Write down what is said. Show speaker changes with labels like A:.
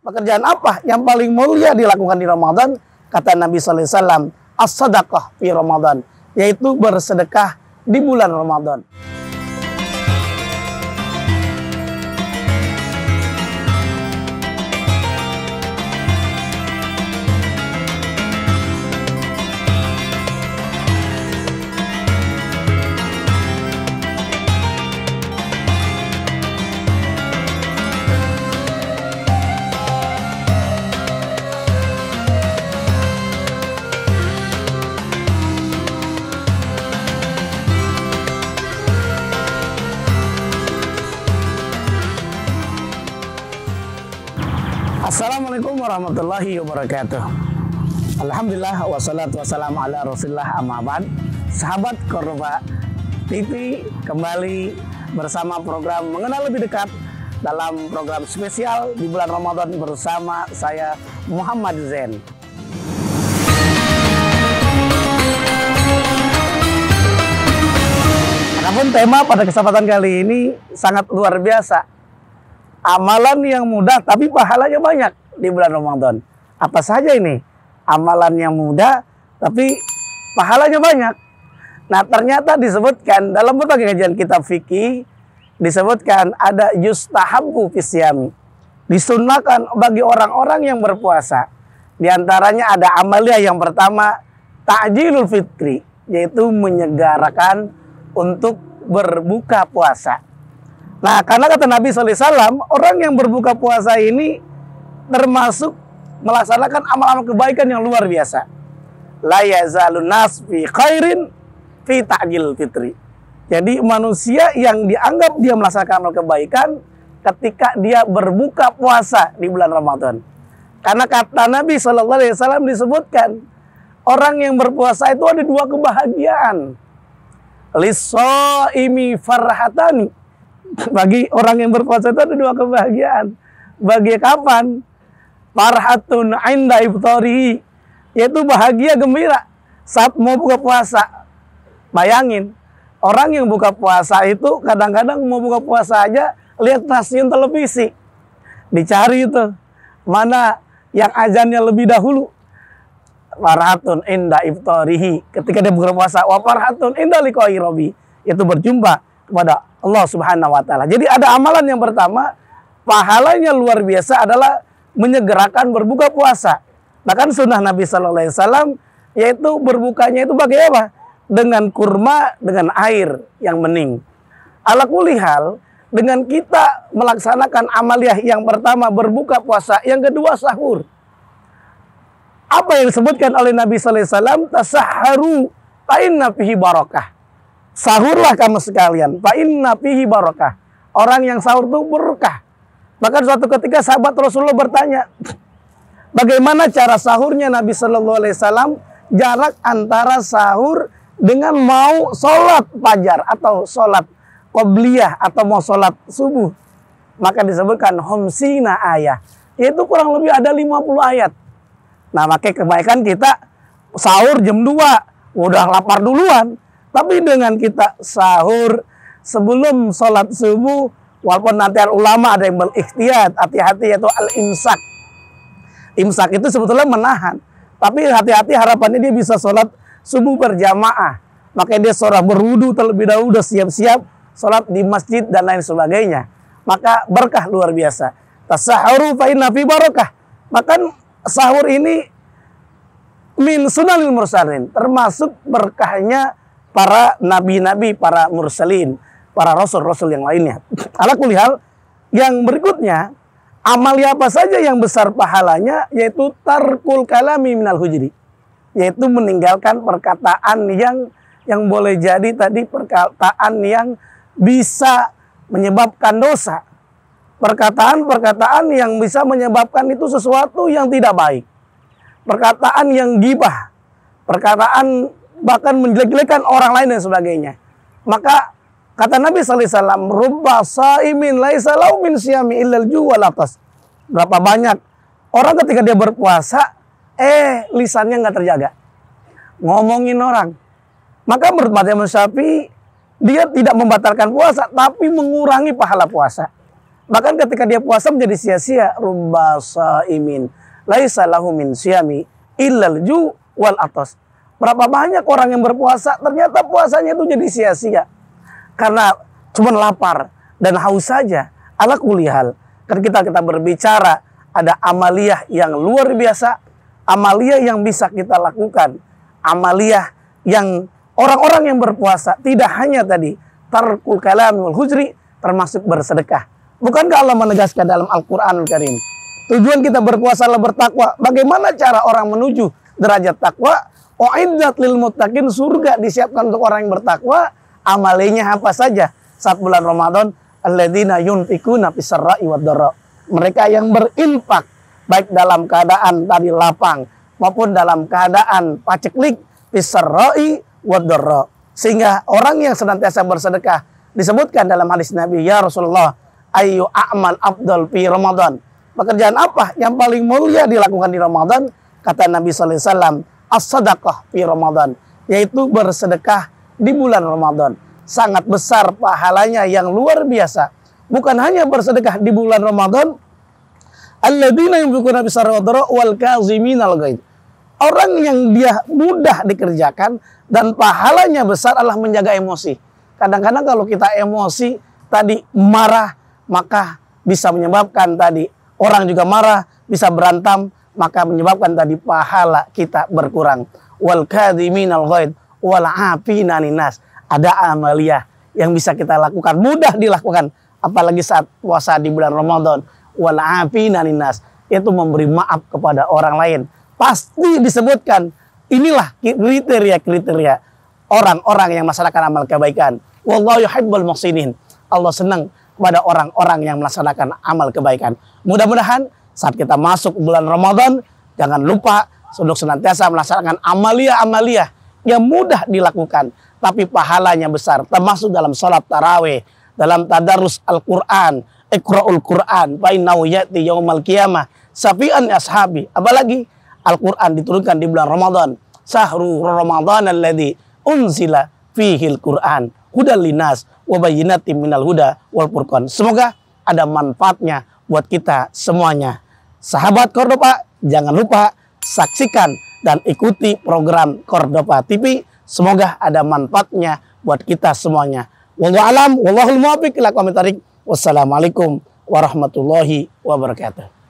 A: Pekerjaan apa yang paling mulia dilakukan di Ramadan? Kata Nabi sallallahu alaihi wasallam, as-sadaqah fi Ramadan, yaitu bersedekah di bulan Ramadan. Assalamualaikum warahmatullahi wabarakatuh. Alhamdulillah wassalatu wassalamu ala rasulillah amma ba'd. Sahabat Kordoba TV kembali bersama program Mengenal Lebih Dekat dalam program spesial di bulan Ramadan bersama saya Muhammad Zain. Adapun tema pada kesempatan kali ini sangat luar biasa. Amalan yang mudah tapi pahalanya banyak di bulan Ramadan. Apa saja ini? Amalan yang mudah tapi pahalanya banyak. Nah, ternyata disebutkan dalam berbagai kajian kitab fikih, disebutkan ada yustahabbu fisyami. Disunnahkan bagi orang-orang yang berpuasa. Di antaranya ada amalia yang pertama, ta'jilul fitri, yaitu menyegerakan untuk berbuka puasa. Nah, karena kata Nabi SAW, orang yang berbuka puasa ini termasuk melaksanakan amal-amal kebaikan yang luar biasa. La yazalun nas fi khairin fi ta'jil fitri. Jadi manusia yang dianggap dia melaksanakan amal kebaikan ketika dia berbuka puasa di bulan Ramadan. Karena kata Nabi SAW disebutkan, orang yang berpuasa itu ada dua kebahagiaan. Lis-shaimi farhatani. Bagi orang yang berpuasa itu ada dua kebahagiaan. Bagi kapan? Farhatun inda iftarihi, yaitu bahagia gembira saat mau buka puasa. Bayangin, orang yang buka puasa itu kadang-kadang mau buka puasa aja lihat stasiun televisi. Dicari itu mana yang azannya lebih dahulu. Farhatun inda iftarihi, ketika dia buka puasa. Wa farhatun inda liqa'i rabbi, itu berjumpa kepada Allah Subhanahu wa taala. Jadi ada amalan yang pertama, pahalanya luar biasa adalah menyegerakan berbuka puasa. Bahkan sunnah Nabi sallallahu alaihi wasallam yaitu berbukanya itu bagaimana? Apa? Dengan kurma, dengan air yang bening. Ala kulli hal, dengan kita melaksanakan amaliyah yang pertama berbuka puasa, yang kedua sahur. Apa yang disebutkan oleh Nabi sallallahu alaihi wasallam? Tasahharu fa inna fihi barakah. Sahurlah kamu sekalian, fa inna fihi barakah. Orang yang sahur itu berkah. Bahkan suatu ketika sahabat Rasulullah bertanya, bagaimana cara sahurnya Nabi Sallallahu Alaihi Wasallam? Jarak antara sahur dengan mau sholat fajar atau sholat qobliyah atau mau sholat subuh. Maka disebutkan homsina ayat, yaitu kurang lebih ada 50 ayat. Nah, makanya kebaikan kita sahur jam 2, udah lapar duluan. Tapi dengan kita sahur sebelum sholat subuh, walaupun nanti ulama ada yang berikhtiar, hati-hati yaitu al-imsak. Imsak itu sebetulnya menahan. Tapi hati-hati harapannya dia bisa sholat subuh berjamaah. Makanya dia sholat berwudu terlebih dahulu, udah siap-siap sholat di masjid dan lain sebagainya. Maka berkah luar biasa. Tasahharu fa inna fi barakah. Maka sahur ini min sunanil mursalin, termasuk berkahnya para nabi-nabi, para mursalin, para rasul-rasul yang lainnya. Ala kulli hal, yang berikutnya, amalia apa saja yang besar pahalanya, yaitu tarkul kalami minal hujri, yaitu meninggalkan perkataan yang boleh jadi tadi perkataan yang bisa menyebabkan dosa. Perkataan-perkataan yang bisa menyebabkan itu sesuatu yang tidak baik. Perkataan yang ghibah, perkataan bahkan menjelek-jelekan orang lain dan sebagainya. Maka kata Nabi sallallahu alaihi wasallam, rubba shaimin laisa lahu min siyami illal ju' wal atas. Berapa banyak orang ketika dia berpuasa lisannya nggak terjaga, ngomongin orang. Maka menurut Imam Syafi'i, dia tidak membatalkan puasa tapi mengurangi pahala puasa. Bahkan ketika dia puasa menjadi sia-sia. Rubba shaimin laisa lahu min siyami illal ju wal atas. Berapa banyak orang yang berpuasa ternyata puasanya itu jadi sia-sia karena cuma lapar dan haus saja. Ala kulli hal, ketika kita berbicara ada amaliyah yang luar biasa, amaliyah yang bisa kita lakukan, amaliyah yang orang-orang yang berpuasa tidak hanya tadi tarkul kalam wal hujri, termasuk bersedekah. Bukankah Allah menegaskan dalam Al-Quranul Karim, tujuan kita berpuasa adalah bertakwa. Bagaimana cara orang menuju derajat takwa? Uiddat lil muttaqin, surga disiapkan untuk orang yang bertakwa. Amalnya apa saja saat bulan Ramadan? Alladzina yunfikuna fis sarra'i wad dharra. Mereka yang berinfak baik dalam keadaan tadi lapang maupun dalam keadaan paceklik, fis sarra'i wad dharra. Sehingga orang yang senantiasa bersedekah, disebutkan dalam hadis Nabi, ya Rasulullah, ayu a'mal afdal fi Ramadan. Pekerjaan apa yang paling mulia dilakukan di Ramadan? Kata Nabi sallallahu alaihi wasallam, as-sadaqah fi Ramadan, yaitu bersedekah di bulan Ramadan. Sangat besar pahalanya yang luar biasa. Bukan hanya bersedekah di bulan Ramadan, alladzina yunfiquna fis sarra'i wad dharra wal kaziminal ghaidh. Orang yang dia mudah dikerjakan dan pahalanya besar adalah menjaga emosi. Kadang-kadang kalau kita emosi tadi marah, maka bisa menyebabkan tadi orang juga marah, bisa berantem, maka menyebabkan tadi pahala kita berkurang. Wal kadhiminal ghaidh wal 'afina 'anil nas. Ada amaliyah yang bisa kita lakukan, mudah dilakukan, apalagi saat puasa di bulan Ramadan. Wal 'afina 'anil nas, itu memberi maaf kepada orang lain. Pasti disebutkan inilah kriteria-kriteria orang-orang yang melaksanakan amal kebaikan. Wallahu yuhibbul muhsinin. Allah senang kepada orang-orang yang melaksanakan amal kebaikan. Mudah-mudahan saat kita masuk bulan Ramadan, jangan lupa untuk senantiasa melaksanakan amaliyah-amaliyah yang mudah dilakukan, tapi pahalanya besar. Termasuk dalam sholat tarawih, dalam tadarus Al-Quran, iqra'ul Quran, fa innahu ya'ti yaumal qiyamah syafi'an ashabi. Apalagi Al-Quran diturunkan di bulan Ramadan. Sahru Ramadan alladzi unzila fihil Quran hudal linas wa bayyinatin minal huda wal furqan. Semoga ada manfaatnya buat kita semuanya. Sahabat Cordoba, jangan lupa saksikan dan ikuti program Cordoba TV. Semoga ada manfaatnya buat kita semuanya. Wallahu alam, wallahul muwaffiq ila aqwamit thoriq. Wassalamualaikum warahmatullahi wabarakatuh.